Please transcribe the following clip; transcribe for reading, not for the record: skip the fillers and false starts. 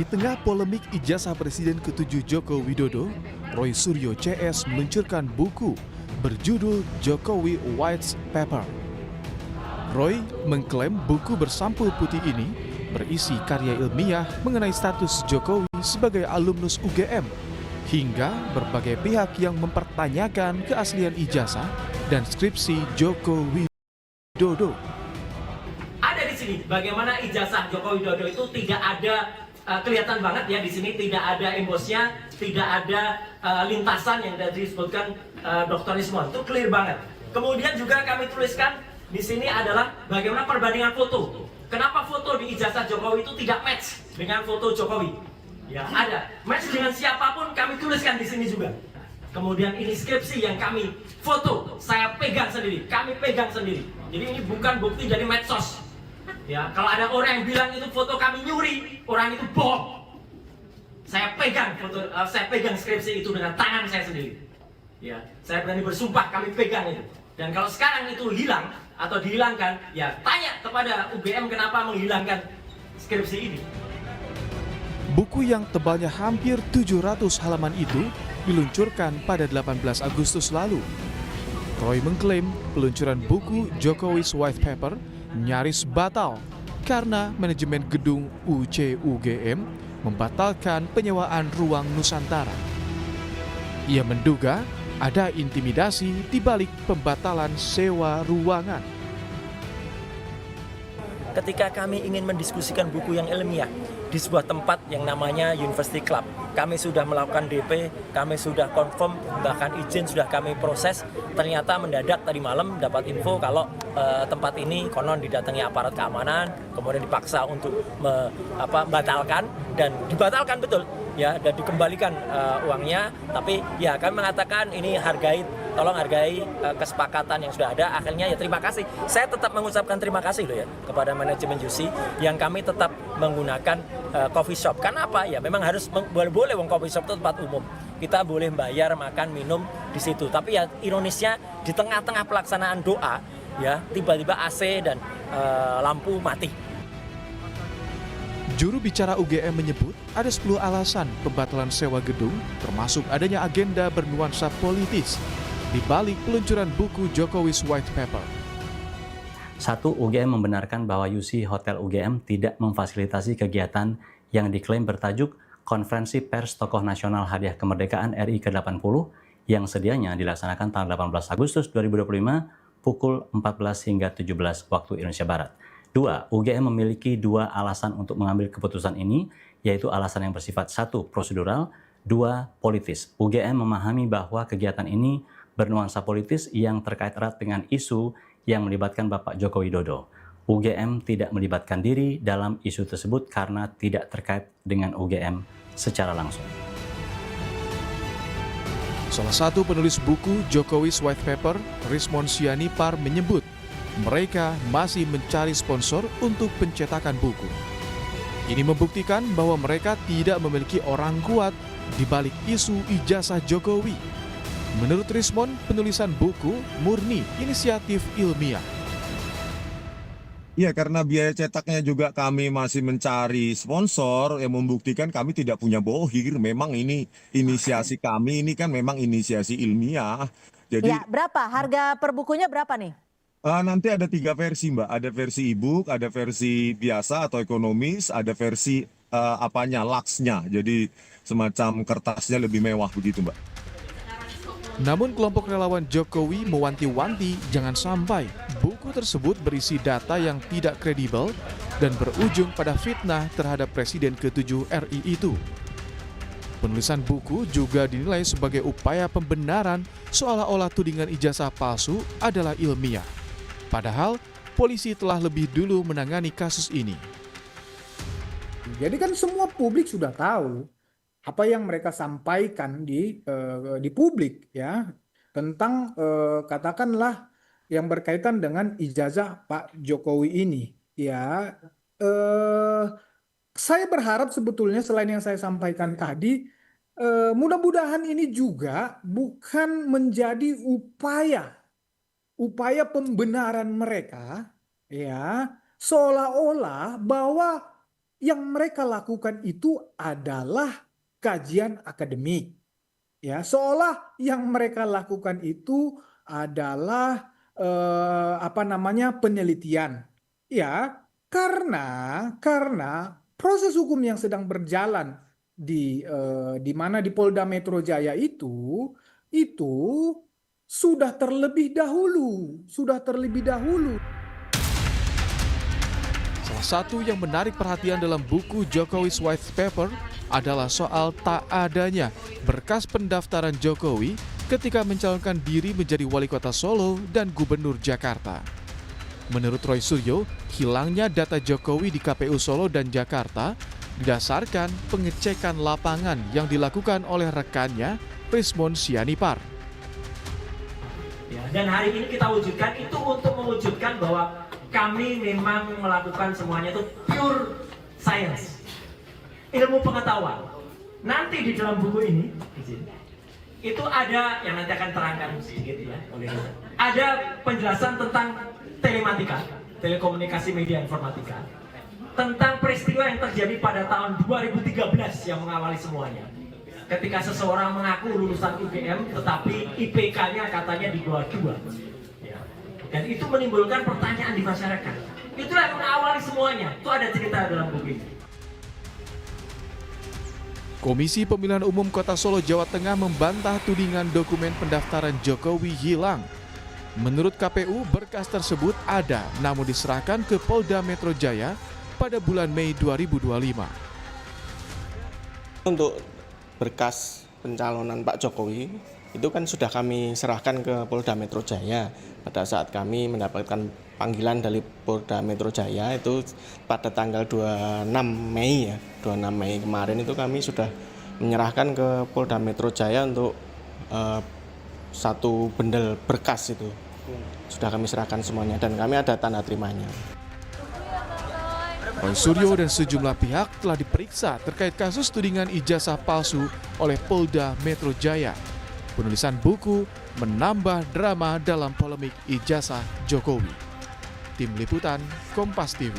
Di tengah polemik ijazah Presiden ke-7 Joko Widodo, Roy Suryo CS meluncurkan buku berjudul Jokowi White Paper. Roy mengklaim buku bersampul putih ini berisi karya ilmiah mengenai status Jokowi sebagai alumnus UGM, hingga berbagai pihak yang mempertanyakan keaslian ijazah dan skripsi Joko Widodo. Ada di sini bagaimana ijazah Joko Widodo itu tidak ada kelihatan banget ya, di sini tidak ada embosnya, tidak ada lintasan yang tadi disebutkan Dr. Ismon, itu clear banget. Kemudian juga kami tuliskan di sini adalah bagaimana perbandingan foto. Kenapa foto di ijazah Jokowi itu tidak match dengan foto Jokowi? Ya, ada match dengan siapapun, kami tuliskan di sini juga. Kemudian ini skripsi yang kami foto, saya pegang sendiri, kami pegang sendiri. Jadi ini bukan bukti dari medsos. Ya, kalau ada orang yang bilang itu foto kami nyuri, orang itu bohong. Saya pegang foto, saya pegang skripsi itu dengan tangan saya sendiri. Ya, saya berani bersumpah kami pegang itu. Dan kalau sekarang itu hilang atau dihilangkan, ya tanya kepada UGM kenapa menghilangkan skripsi ini. Buku yang tebalnya hampir 700 halaman itu diluncurkan pada 18 Agustus lalu. Roy mengklaim peluncuran buku Jokowi's White Paper nyaris batal karena manajemen gedung UCUGM membatalkan penyewaan ruang Nusantara. Ia menduga ada intimidasi di balik pembatalan sewa ruangan. Ketika kami ingin mendiskusikan buku yang ilmiah di sebuah tempat yang namanya University Club, kami sudah melakukan DP, kami sudah confirm, bahkan izin sudah kami proses. Ternyata mendadak tadi malam dapat info kalau tempat ini konon didatangi aparat keamanan, kemudian dipaksa untuk membatalkan, dan dibatalkan betul ya, dan dikembalikan uangnya. Tapi ya kami mengatakan ini tolong hargai kesepakatan yang sudah ada. Akhirnya ya terima kasih. Saya tetap mengucapkan terima kasih loh ya kepada manajemen UC yang kami tetap menggunakan coffee shop. Karena apa? Ya memang harus boleh wong coffee shop itu tempat umum. Kita boleh bayar makan minum di situ. Tapi ya ironisnya di tengah-tengah pelaksanaan doa ya tiba-tiba AC dan lampu mati. Juru bicara UGM menyebut ada 10 alasan pembatalan sewa gedung, termasuk adanya agenda bernuansa politis di balik peluncuran buku Jokowi's White Paper. 1. UGM membenarkan bahwa UC Hotel UGM tidak memfasilitasi kegiatan yang diklaim bertajuk Konferensi Pers Tokoh Nasional Hadiah Kemerdekaan RI ke-80 yang sedianya dilaksanakan tanggal 18 Agustus 2025 pukul 14 hingga 17 waktu Indonesia Barat. 2. UGM memiliki 2 alasan untuk mengambil keputusan ini, yaitu alasan yang bersifat 1. Prosedural, 2. Politis. UGM memahami bahwa kegiatan ini bernuansa politis yang terkait erat dengan isu yang melibatkan Bapak Joko Widodo. UGM tidak melibatkan diri dalam isu tersebut karena tidak terkait dengan UGM secara langsung. Salah satu penulis buku Jokowi's White Paper, Rismon Sianipar, menyebut mereka masih mencari sponsor untuk pencetakan buku. Ini membuktikan bahwa mereka tidak memiliki orang kuat di balik isu ijazah Jokowi. Menurut Rismon, penulisan buku murni inisiatif ilmiah. Ya, karena biaya cetaknya juga kami masih mencari sponsor yang membuktikan kami tidak punya bohir. Memang ini inisiasi kami, ini kan memang inisiasi ilmiah. Jadi ya, berapa? Harga per bukunya berapa nih? nanti ada 3 versi, Mbak. Ada versi e-book, ada versi biasa atau ekonomis, ada versi luxnya. Jadi semacam kertasnya lebih mewah begitu, Mbak. Namun kelompok relawan Jokowi mewanti-wanti jangan sampai buku tersebut berisi data yang tidak kredibel dan berujung pada fitnah terhadap Presiden ke-7 RI itu. Penulisan buku juga dinilai sebagai upaya pembenaran seolah-olah tudingan ijazah palsu adalah ilmiah. Padahal polisi telah lebih dulu menangani kasus ini. Jadi kan semua publik sudah tahu apa yang mereka sampaikan di publik ya tentang katakanlah yang berkaitan dengan ijazah Pak Jokowi ini ya. Saya berharap sebetulnya selain yang saya sampaikan tadi, mudah-mudahan ini juga bukan menjadi upaya pembenaran mereka ya, seolah-olah bahwa yang mereka lakukan itu adalah kajian akademik. Ya, seolah yang mereka lakukan itu adalah penelitian. Ya, karena proses hukum yang sedang berjalan di mana di Polda Metro Jaya itu sudah terlebih dahulu. Salah satu yang menarik perhatian dalam buku Jokowi's White Paper adalah soal tak adanya berkas pendaftaran Jokowi ketika mencalonkan diri menjadi wali kota Solo dan gubernur Jakarta. Menurut Roy Suryo, hilangnya data Jokowi di KPU Solo dan Jakarta didasarkan pengecekan lapangan yang dilakukan oleh rekannya Prismon Sianipar. Ya, dan hari ini kita wujudkan itu untuk mewujudkan bahwa kami memang melakukan semuanya itu pure science, ilmu pengetahuan. Nanti di dalam buku ini itu ada yang nanti akan terangkan sedikit ya, ada penjelasan tentang telematika, telekomunikasi media informatika, tentang peristiwa yang terjadi pada tahun 2013 yang mengawali semuanya. Ketika seseorang mengaku lulusan UGM tetapi IPK-nya katanya di bawah 2. Ya. Dan itu menimbulkan pertanyaan di masyarakat. Itulah yang mengawali semuanya. Itu ada cerita dalam buku ini. Komisi Pemilihan Umum Kota Solo, Jawa Tengah membantah tudingan dokumen pendaftaran Jokowi hilang. Menurut KPU, berkas tersebut ada namun diserahkan ke Polda Metro Jaya pada bulan Mei 2025. Untuk berkas pencalonan Pak Jokowi itu kan sudah kami serahkan ke Polda Metro Jaya pada saat kami mendapatkan panggilan dari Polda Metro Jaya itu pada tanggal 26 Mei ya, 26 Mei kemarin itu kami sudah menyerahkan ke Polda Metro Jaya untuk satu bendel berkas itu sudah kami serahkan semuanya dan kami ada tanda terimanya. Roy Suryo dan sejumlah pihak telah diperiksa terkait kasus tudingan ijazah palsu oleh Polda Metro Jaya. Penulisan buku menambah drama dalam polemik ijazah Jokowi. Tim Liputan, Kompas TV.